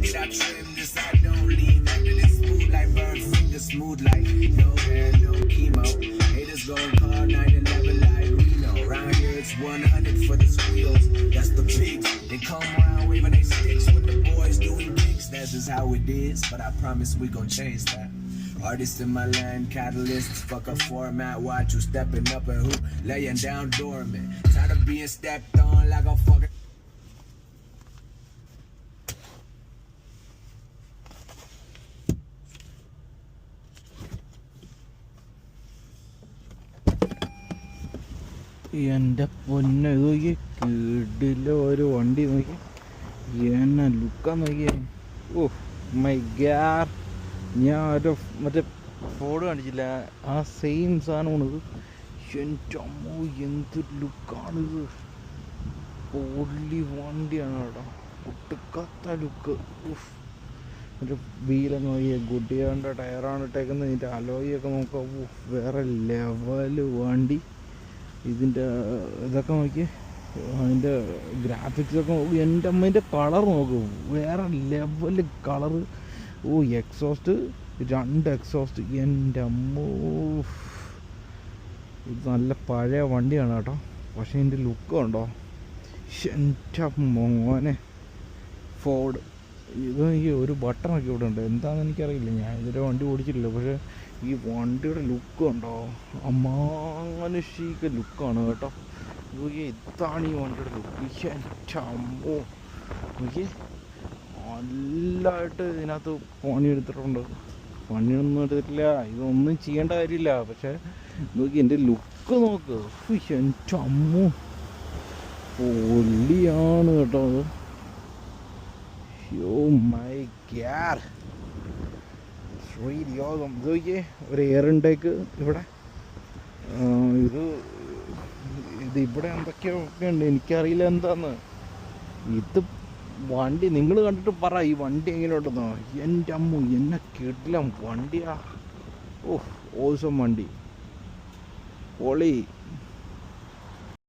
it, I trim this, I don't leave after this smooth like bird finger, smooth like no hair, no chemo. Haters gon' call 911 like Reno. Round here it's 100 for the squeals. That's the pigs. They come around waving they sticks with the boys doing gigs. That's just how it is, but I promise we gon' change that. Artists in my land, catalysts, fuck a format. Watch who stepping up and who laying down dormant. Tired of being stepped on like a fucking. എൻ്റെ പൊന്നെ ഇത് നോക്കി കിടില ഒരു വണ്ടി നോക്കി എന്നാ ലുക്കാന്ന് നോക്കിയേ. ഓ മൈ ഗാഡ്, ഞാൻ ഒരു മറ്റേ ഫോട്ടോ കാണിച്ചില്ല, ആ സെയിം സാധനമാണിത്. എൻ്റെ അമ്മോ എന്ത് ലുക്കാണിത്, പൊള്ളി വണ്ടിയാണ് കേട്ടോ, ഒട്ടുക്കാത്ത ലുക്ക്. ഒരു വീലൊക്കെ നോക്കിയേ, ഗുഡിയാൻ്റെ ടയറാണ് ഇട്ടേക്കുന്നത്, ഇതിൻ്റെ അലോയൊക്കെ നോക്കാം, വേറെ ലെവല് വണ്ടി. ഇതിൻ്റെ ഇതൊക്കെ നോക്കി, അതിൻ്റെ ഗ്രാഫിക്സൊക്കെ എൻ്റെ അമ്മേൻ്റെ കളർ നോക്കും, വേറെ ലെവല് കളറ്. ഓ എക്സോസ്റ്റ്, 2 എക്സോസ്റ്റ്, എൻ്റെ അമ്മോ. ഇത് നല്ല പഴയ വണ്ടിയാണ് കേട്ടോ, പക്ഷേ ഇതിൻ്റെ ലുക്ക് ഉണ്ടോ എൻ്റെ മോനെ. ഫോർഡ് ഇത് ഈ ഒരു ബട്ടണൊക്കെ ഇവിടെ ഉണ്ട്, എന്താണെന്ന് എനിക്കറിയില്ല, ഞാൻ ഇതൊരു വണ്ടി ഓടിച്ചിട്ടില്ല. പക്ഷേ ഈ വണ്ടിയുടെ ലുക്ക് ഉണ്ടോ, അമാനുഷിക ലുക്കാണ് കേട്ടോ. ഇതാണ് ഈ വണ്ടിയുടെ ലുക്ക്. എൻ്റെ അമ്മോ നോക്കി, നല്ലതായിട്ട് ഇതിനകത്ത് പണിയെടുത്തിട്ടുണ്ട്. പണിയൊന്നും എടുത്തിട്ടില്ല, ഇതൊന്നും ചെയ്യേണ്ട കാര്യമില്ല. പക്ഷേ നോക്കി എൻ്റെ ലുക്ക് നോക്ക്, എൻ്റെ അമ്മോ പൊള്ളിയാണ് കേട്ടോ അത്. യോ മൈ ഗാഡ്, യോഗം. ഇത് നോക്കിയേ, ഒരു എയർ ഇൻടേക്ക് ഇവിടെ. ഇത് ഇവിടെ എന്തൊക്കെയൊക്കെ ഉണ്ട്, എനിക്കറിയില്ല എന്താന്ന്. ഇത് വണ്ടി നിങ്ങൾ കണ്ടിട്ട് പറ, ഈ വണ്ടി എങ്ങനെ ഉണ്ടെന്നോ. എൻ്റെ അമ്മ എന്നെ കിട്ടില്ല വണ്ടിയാ. ഓ ഓസം വണ്ടി, പൊളി.